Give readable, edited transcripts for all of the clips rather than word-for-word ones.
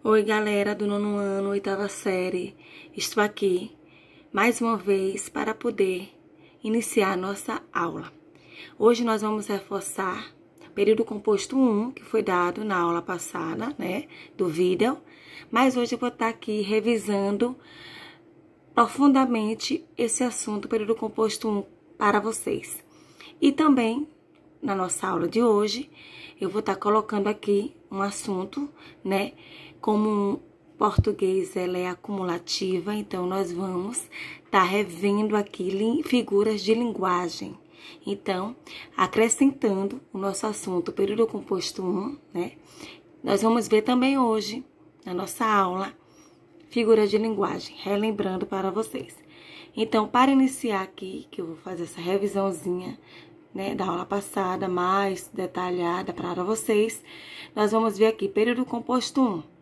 Oi, galera do nono ano, oitava série. Estou aqui mais uma vez para poder iniciar a nossa aula. Hoje nós vamos reforçar o período composto 1, que foi dado na aula passada, né, do vídeo. Mas hoje eu vou estar aqui revisando profundamente esse assunto, período composto 1, para vocês. E também, na nossa aula de hoje, eu vou estar colocando aqui um assunto, né, como português ela é acumulativa, então nós vamos estar revendo aqui figuras de linguagem. Então, acrescentando o nosso assunto, período composto 1, né? Nós vamos ver também hoje, na nossa aula, figuras de linguagem, relembrando para vocês. Então, para iniciar aqui, que eu vou fazer essa revisãozinha, né, da aula passada, mais detalhada para vocês, nós vamos ver aqui, período composto 1.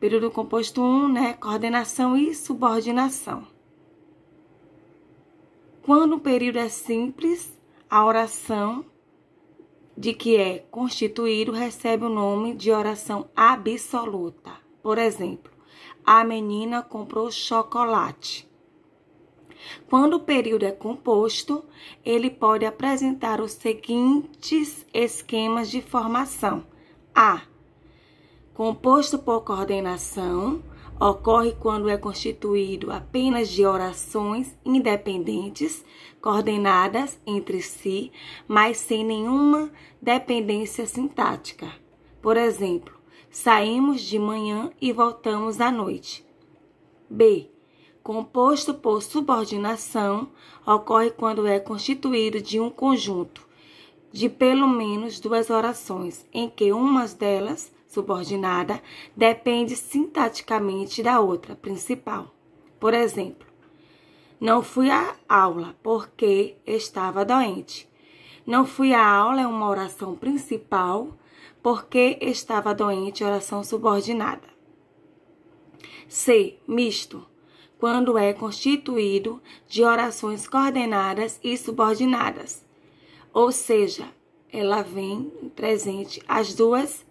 Período composto 1, né, coordenação e subordinação. Quando o período é simples, a oração de que é constituído recebe o nome de oração absoluta. Por exemplo, a menina comprou chocolate. Quando o período é composto, ele pode apresentar os seguintes esquemas de formação. A. Composto por coordenação, ocorre quando é constituído apenas de orações independentes, coordenadas entre si, mas sem nenhuma dependência sintática. Por exemplo, saímos de manhã e voltamos à noite. B. Composto por subordinação, ocorre quando é constituído de um conjunto de pelo menos duas orações, em que uma delas, subordinada, depende sintaticamente da outra, principal. Por exemplo, não fui à aula porque estava doente. Não fui à aula é uma oração principal, porque estava doente, oração subordinada. C. Misto. Quando é constituído de orações coordenadas e subordinadas. Ou seja, ela vem presente as duas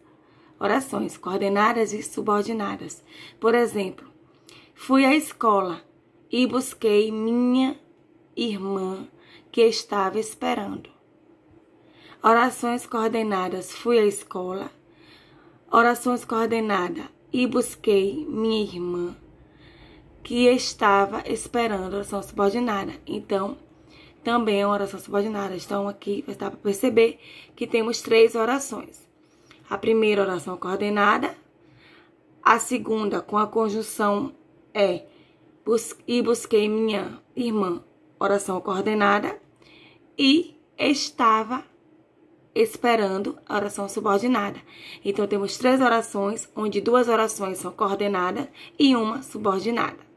orações, coordenadas e subordinadas. Por exemplo, fui à escola e busquei minha irmã que estava esperando. Orações coordenadas, fui à escola. Orações coordenadas e busquei minha irmã que estava esperando, oração subordinada. Então, também é uma oração subordinada. Então, aqui vai dar para perceber que temos três orações. A primeira oração coordenada, a segunda com a conjunção é e busquei minha irmã, oração coordenada, e estava esperando, a oração subordinada. Então, temos três orações, onde duas orações são coordenadas e uma subordinada.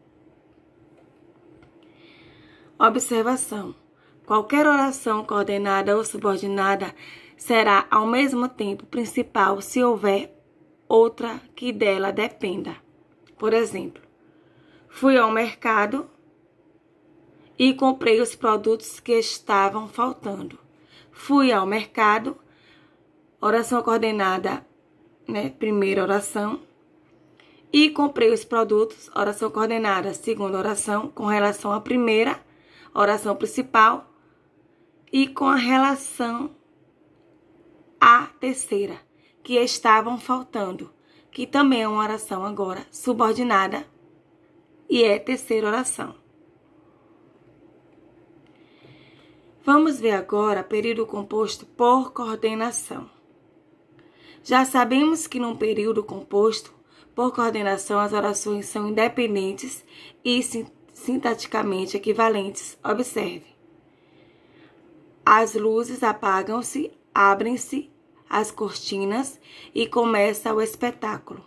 Observação. Qualquer oração coordenada ou subordinada será ao mesmo tempo principal se houver outra que dela dependa. Por exemplo, fui ao mercado e comprei os produtos que estavam faltando. Fui ao mercado, oração coordenada, né, primeira oração, e comprei os produtos, oração coordenada, segunda oração, com relação à primeira oração principal e com a relação a terceira, que estavam faltando, que também é uma oração agora subordinada e é terceira oração. Vamos ver agora período composto por coordenação. Já sabemos que num período composto por coordenação as orações são independentes e sintaticamente equivalentes. Observe. As luzes apagam-se, abrem-se as cortinas e começa o espetáculo.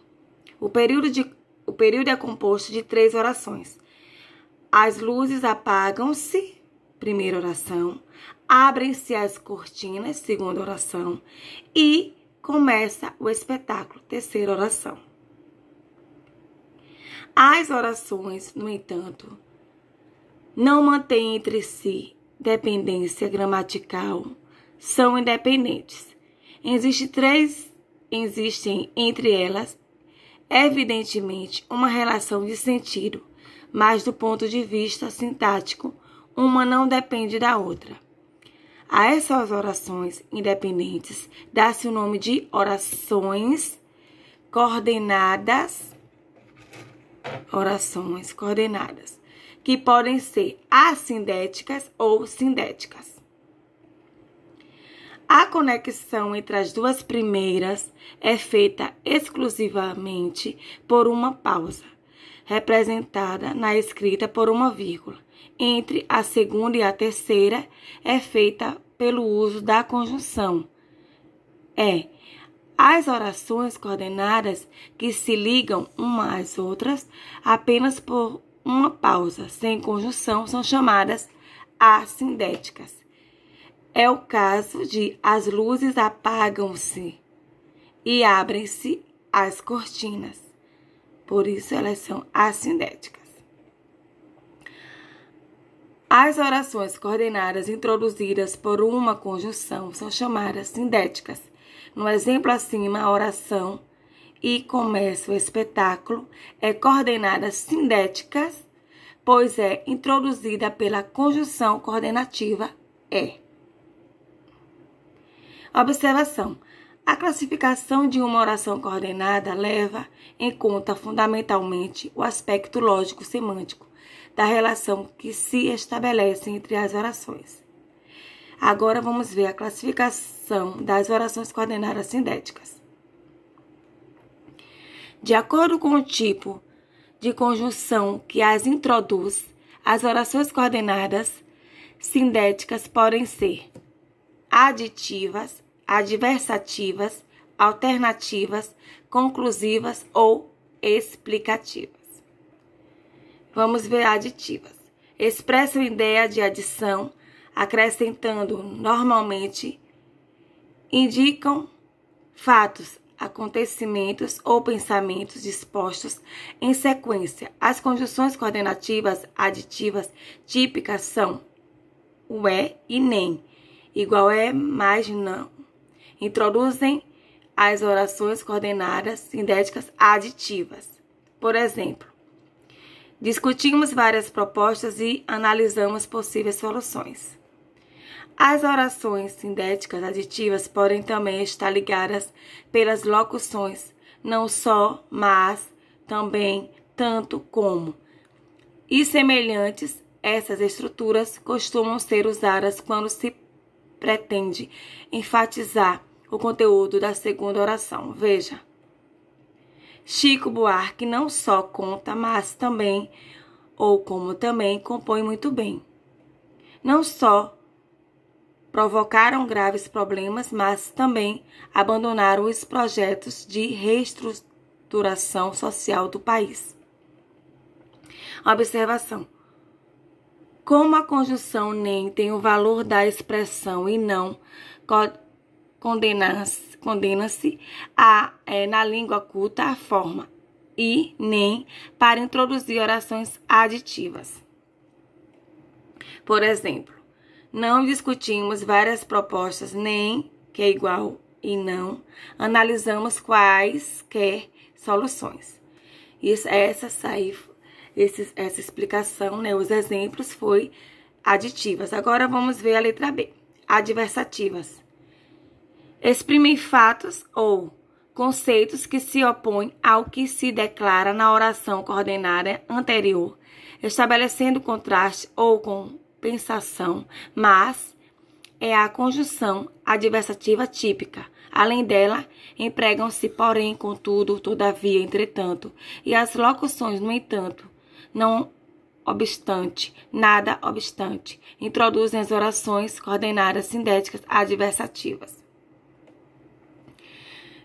O período é composto de três orações. As luzes apagam-se, primeira oração. Abrem-se as cortinas, segunda oração. E começa o espetáculo, terceira oração. As orações, no entanto, não mantêm entre si dependência gramatical, são independentes. Existem entre elas evidentemente uma relação de sentido, mas do ponto de vista sintático, uma não depende da outra. A essas orações independentes dá-se o nome de orações coordenadas, que podem ser assindéticas ou sindéticas. A conexão entre as duas primeiras é feita exclusivamente por uma pausa, representada na escrita por uma vírgula. Entre a segunda e a terceira é feita pelo uso da conjunção. As orações coordenadas que se ligam umas às outras apenas por uma pausa, sem conjunção, são chamadas assindéticas. É o caso de as luzes apagam-se e abrem-se as cortinas. Por isso, elas são assindéticas. As orações coordenadas introduzidas por uma conjunção são chamadas sindéticas. No exemplo acima, a oração "e começa o espetáculo" é coordenada sindéticas, pois é introduzida pela conjunção coordenativa "é". Observação: a classificação de uma oração coordenada leva em conta fundamentalmente o aspecto lógico-semântico da relação que se estabelece entre as orações. Agora vamos ver a classificação das orações coordenadas sindéticas. De acordo com o tipo de conjunção que as introduz, as orações coordenadas sindéticas podem ser aditivas, adversativas, alternativas, conclusivas ou explicativas. Vamos ver aditivas. Expressam ideia de adição, acrescentando normalmente, indicam fatos, acontecimentos ou pensamentos dispostos em sequência. As conjunções coordenativas aditivas típicas são o é e nem, igual é, mais não. Introduzem as orações coordenadas sindéticas aditivas. Por exemplo, discutimos várias propostas e analisamos possíveis soluções. As orações sindéticas aditivas podem também estar ligadas pelas locuções não só, mas, também, tanto, como. E semelhantes, essas estruturas costumam ser usadas quando se pretende enfatizar o conteúdo da segunda oração. Veja: Chico Buarque não só conta, mas também, ou como também, compõe muito bem. Não só provocaram graves problemas, mas também abandonaram os projetos de reestruturação social do país. Observação: como a conjunção nem tem o valor da expressão e não condena-se na língua culta a forma e nem para introduzir orações aditivas. Por exemplo, não discutimos várias propostas, nem, que é igual, e não analisamos quaisquer soluções. Essa explicação, os exemplos foi aditivas. Agora vamos ver a letra B. Adversativas. Exprimem fatos ou conceitos que se opõem ao que se declara na oração coordenada anterior, estabelecendo contraste ou compensação, mas é a conjunção adversativa típica. Além dela, empregam-se porém, contudo, todavia, entretanto, e as locuções, no entanto, não obstante, nada obstante, introduzem as orações coordenadas sindéticas adversativas.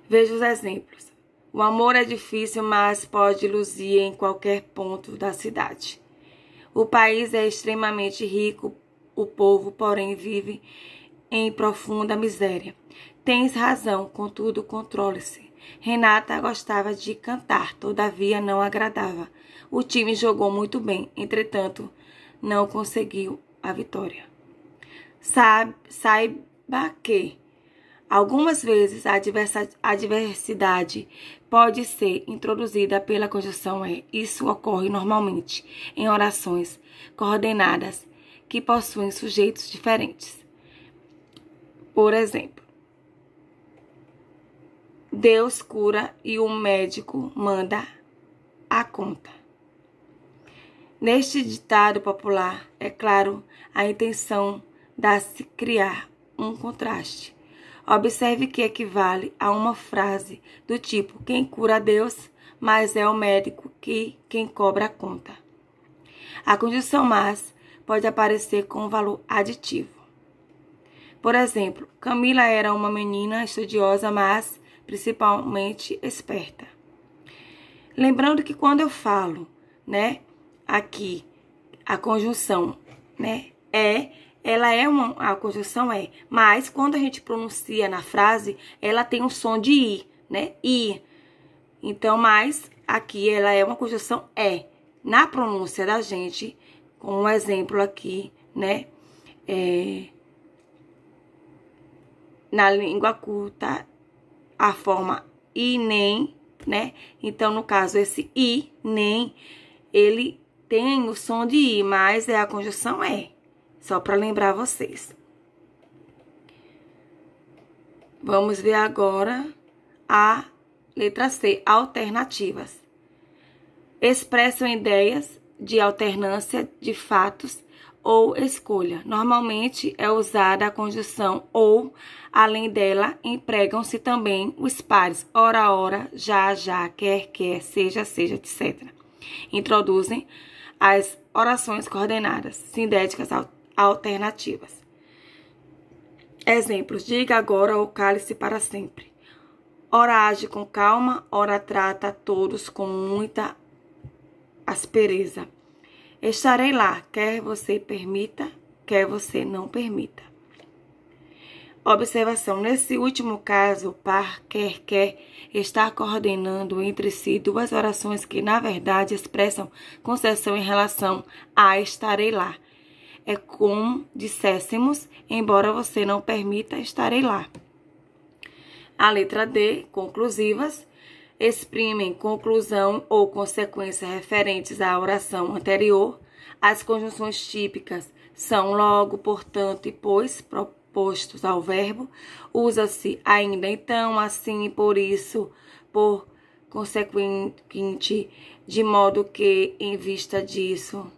Veja os exemplos. O amor é difícil, mas pode luzir em qualquer ponto da cidade. O país é extremamente rico, o povo, porém, vive em profunda miséria. Tens razão, contudo, controle-se. Renata gostava de cantar, todavia não agradava. O time jogou muito bem, entretanto, não conseguiu a vitória. Saiba que Algumas vezes a adversidade pode ser introduzida pela conjunção é. Isso ocorre normalmente em orações coordenadas que possuem sujeitos diferentes. Por exemplo, Deus cura e o médico manda a conta. Neste ditado popular, é claro, a intenção dá-se criar um contraste. Observe que equivale a uma frase do tipo: quem cura a Deus, mas é o médico quem cobra a conta. A conjunção mas pode aparecer com valor aditivo. Por exemplo, Camila era uma menina estudiosa, mas principalmente esperta. Lembrando que quando eu falo, aqui a conjunção, a conjunção é, mas quando a gente pronuncia na frase, ela tem um som de i, I. Então, mas aqui ela é uma conjunção é. Na pronúncia da gente, com um exemplo aqui, na língua culta, a forma i, nem, Então, no caso, esse i, nem, ele tem o som de i, mas é a conjunção é. Só para lembrar vocês. Vamos ver agora a letra C, alternativas. Expressam ideias de alternância de fatos ou escolha. Normalmente é usada a conjunção ou, além dela, empregam-se também os pares ora, ora, já, já, quer, seja, etc. Introduzem as orações coordenadas, sindéticas alternativas. Exemplos: diga agora ou cale-se para sempre. Ora age com calma, ora trata a todos com muita aspereza. Estarei lá, quer você permita, quer você não permita. Observação: nesse último caso, o par quer está coordenando entre si duas orações que, na verdade, expressam concessão em relação a estarei lá. É como disséssemos, embora você não permita, estarei lá. A letra D, conclusivas, exprimem conclusão ou consequência referentes à oração anterior. As conjunções típicas são logo, portanto e pois, propostos ao verbo. Usa-se ainda então, assim, por isso, por consequente, de modo que, em vista disso,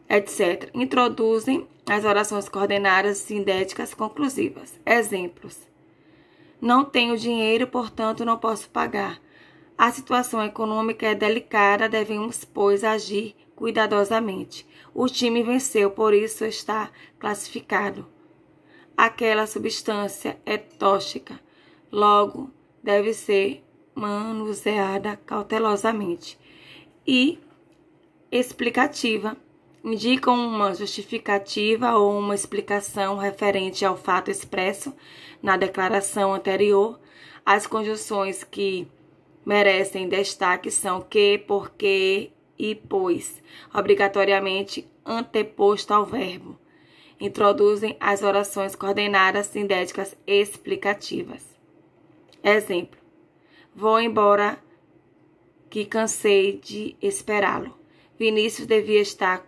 etc. Introduzem as orações coordenadas sindéticas conclusivas. Exemplos: não tenho dinheiro, portanto não posso pagar. A situação econômica é delicada, devemos, pois, agir cuidadosamente. O time venceu, por isso está classificado. Aquela substância é tóxica, logo deve ser manuseada cautelosamente. E explicativa indicam uma justificativa ou uma explicação referente ao fato expresso na declaração anterior. As conjunções que merecem destaque são que, porque e pois, obrigatoriamente anteposto ao verbo. Introduzem as orações coordenadas sindéticas explicativas. Exemplo: vou embora que cansei de esperá-lo. Vinícius devia estar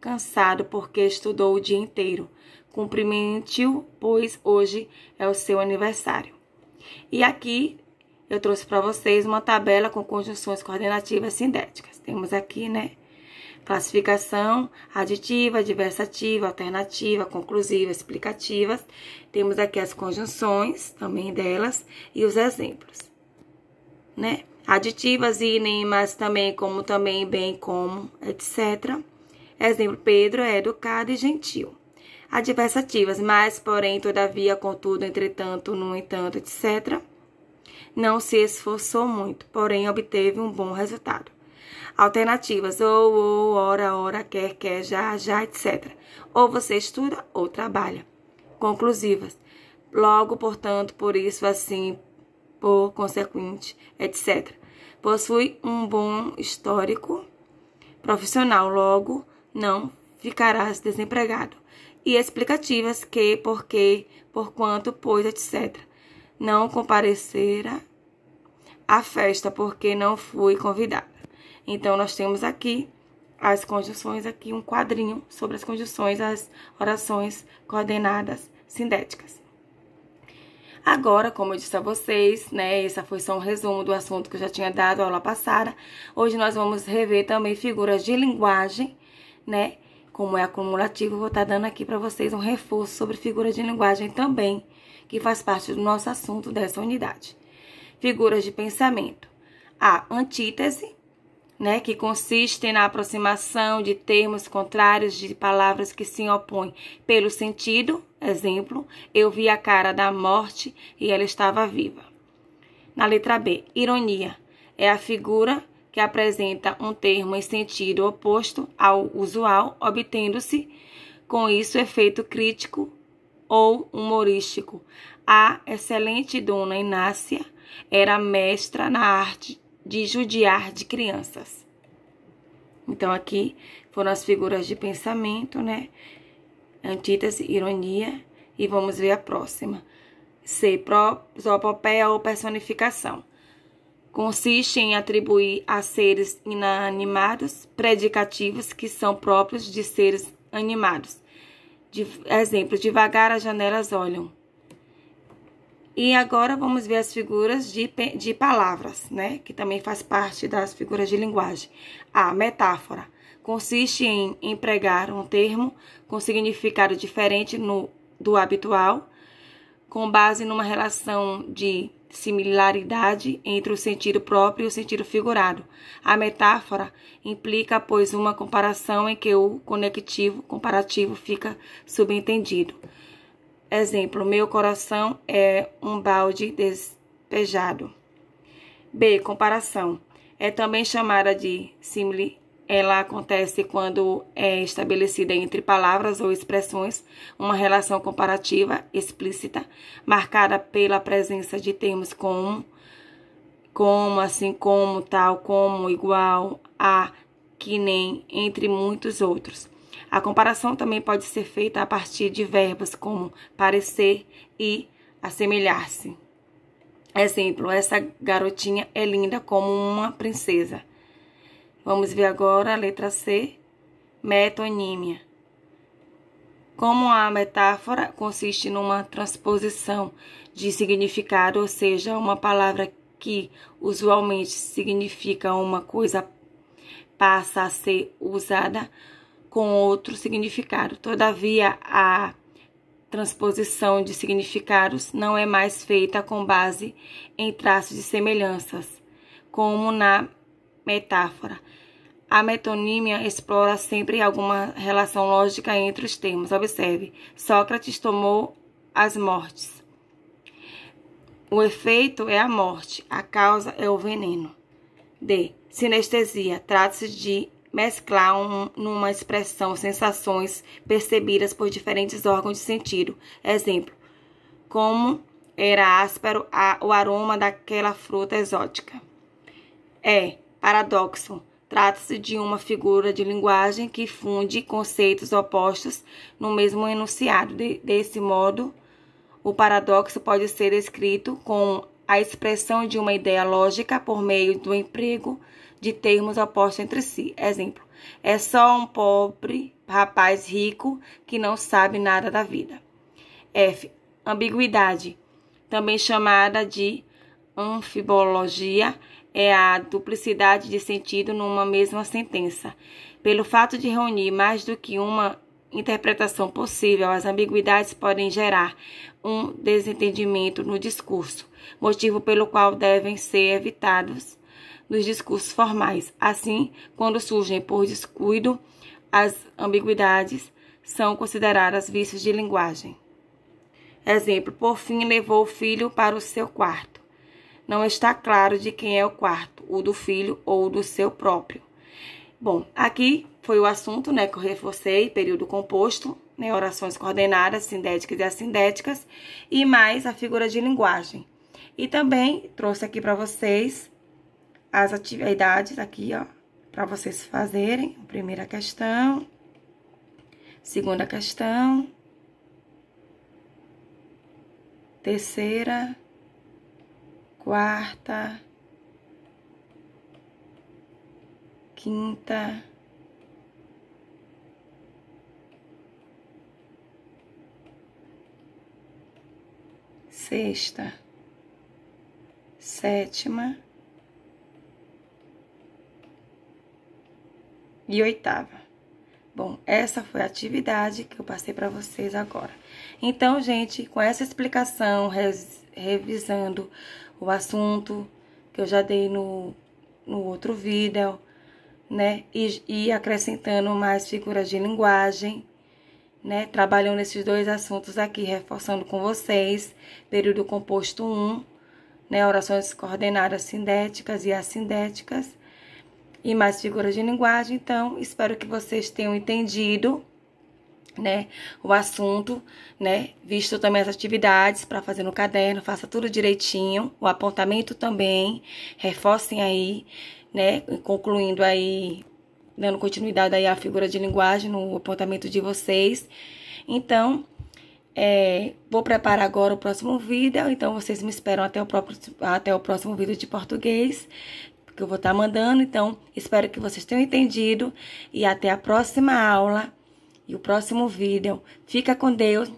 cansado porque estudou o dia inteiro. Cumprimente-o, pois hoje é o seu aniversário. E aqui eu trouxe para vocês uma tabela com conjunções coordenativas sindéticas. Temos aqui, classificação, aditiva, adversativa, alternativa, conclusiva, explicativas. Temos aqui as conjunções também delas e os exemplos, Aditivas e nem, mas também, como também, bem como, etc. Exemplo: Pedro é educado e gentil. Adversativas: mas, porém, todavia, contudo, entretanto, no entanto, etc. Não se esforçou muito, porém, obteve um bom resultado. Alternativas: ou, ora, quer, já, etc. Ou você estuda ou trabalha. Conclusivas: logo, portanto, por isso, assim, por consequente, etc. Possui um bom histórico profissional, logo não ficarás desempregado. E explicativas: que, porque, porquanto, pois, etc. não comparecera à festa porque não fui convidada. Então, nós temos aqui as conjunções, aqui um quadrinho sobre as conjunções, as orações coordenadas sindéticas. Agora, como eu disse a vocês, né, esse foi só um resumo do assunto que eu já tinha dado aula passada. Hoje nós vamos rever também figuras de linguagem, né, como é acumulativo, eu vou estar dando aqui para vocês um reforço sobre figuras de linguagem também, que faz parte do nosso assunto dessa unidade. Figuras de pensamento. A antítese, né, que consiste na aproximação de termos contrários de palavras que se opõem pelo sentido. Exemplo, eu vi a cara da morte e ela estava viva. Na letra B, ironia, é a figura que apresenta um termo em sentido oposto ao usual, obtendo-se com isso efeito crítico ou humorístico. A excelente dona Inácia era mestra na arte de judiar de crianças. Então, aqui foram as figuras de pensamento, né? Antítese, ironia. E vamos ver a próxima. C, prosopopeia ou personificação. Consiste em atribuir a seres inanimados predicativos que são próprios de seres animados. Exemplo, devagar as janelas olham. E agora vamos ver as figuras de palavras, né? Que também faz parte das figuras de linguagem. A metáfora consiste em empregar um termo com significado diferente do habitual, com base numa relação de similaridade entre o sentido próprio e o sentido figurado. A metáfora implica, pois, uma comparação em que o conectivo comparativo fica subentendido. Exemplo, meu coração é um balde despejado. B, comparação. É também chamada de símile. Ela acontece quando é estabelecida entre palavras ou expressões uma relação comparativa explícita, marcada pela presença de termos como, assim como, tal, como, igual, a, que nem, entre muitos outros. A comparação também pode ser feita a partir de verbos como parecer e assemelhar-se. Exemplo, essa garotinha é linda como uma princesa. Vamos ver agora a letra C, metonímia. Como a metáfora consiste numa transposição de significado, ou seja, uma palavra que usualmente significa uma coisa passa a ser usada com outro significado. Todavia, a transposição de significados não é mais feita com base em traços de semelhanças, como na metáfora. A metonímia explora sempre alguma relação lógica entre os termos. Observe, Sócrates tomou as mortes. O efeito é a morte, a causa é o veneno. D. Sinestesia, trata-se de mesclar numa expressão sensações percebidas por diferentes órgãos de sentido. Exemplo, como era áspero o aroma daquela fruta exótica. E. Paradoxo, trata-se de uma figura de linguagem que funde conceitos opostos no mesmo enunciado. Desse modo, o paradoxo pode ser descrito como a expressão de uma ideia lógica por meio do emprego de termos opostos entre si. Exemplo, é só um pobre rapaz rico que não sabe nada da vida. F. Ambiguidade, também chamada de anfibologia, é a duplicidade de sentido numa mesma sentença. Pelo fato de reunir mais do que uma interpretação possível, as ambiguidades podem gerar um desentendimento no discurso, motivo pelo qual devem ser evitados nos discursos formais. Assim, quando surgem por descuido, as ambiguidades são consideradas vícios de linguagem. Exemplo, por fim, levou o filho para o seu quarto. Não está claro de quem é o quarto, o do filho ou do seu próprio. Bom, aqui foi o assunto, né, que eu reforcei, período composto, né, orações coordenadas, sindéticas e assindéticas, e mais a figura de linguagem. E também trouxe aqui para vocês as atividades aqui, ó, para vocês fazerem. Primeira questão, segunda questão, terceira quarta, quinta, sexta, sétima e oitava. Bom, essa foi a atividade que eu passei para vocês agora. Então, gente, com essa explicação, revisando o assunto que eu já dei no outro vídeo, né? E acrescentando mais figuras de linguagem, né? Trabalhando nesses dois assuntos aqui, reforçando com vocês, período composto 1, né? Orações coordenadas sindéticas e assindéticas. E mais figuras de linguagem. Então, espero que vocês tenham entendido, né, o assunto, né, visto também as atividades para fazer no caderno, faça tudo direitinho, o apontamento também, reforcem aí, né, concluindo aí, dando continuidade aí à figura de linguagem no apontamento de vocês. Então, vou preparar agora o próximo vídeo, então vocês me esperam até o próximo vídeo de português, que eu vou estar mandando. Então, espero que vocês tenham entendido e até a próxima aula e o próximo vídeo. Fica com Deus,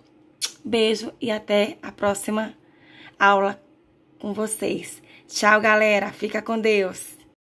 beijo e até a próxima aula com vocês. Tchau, galera, fica com Deus.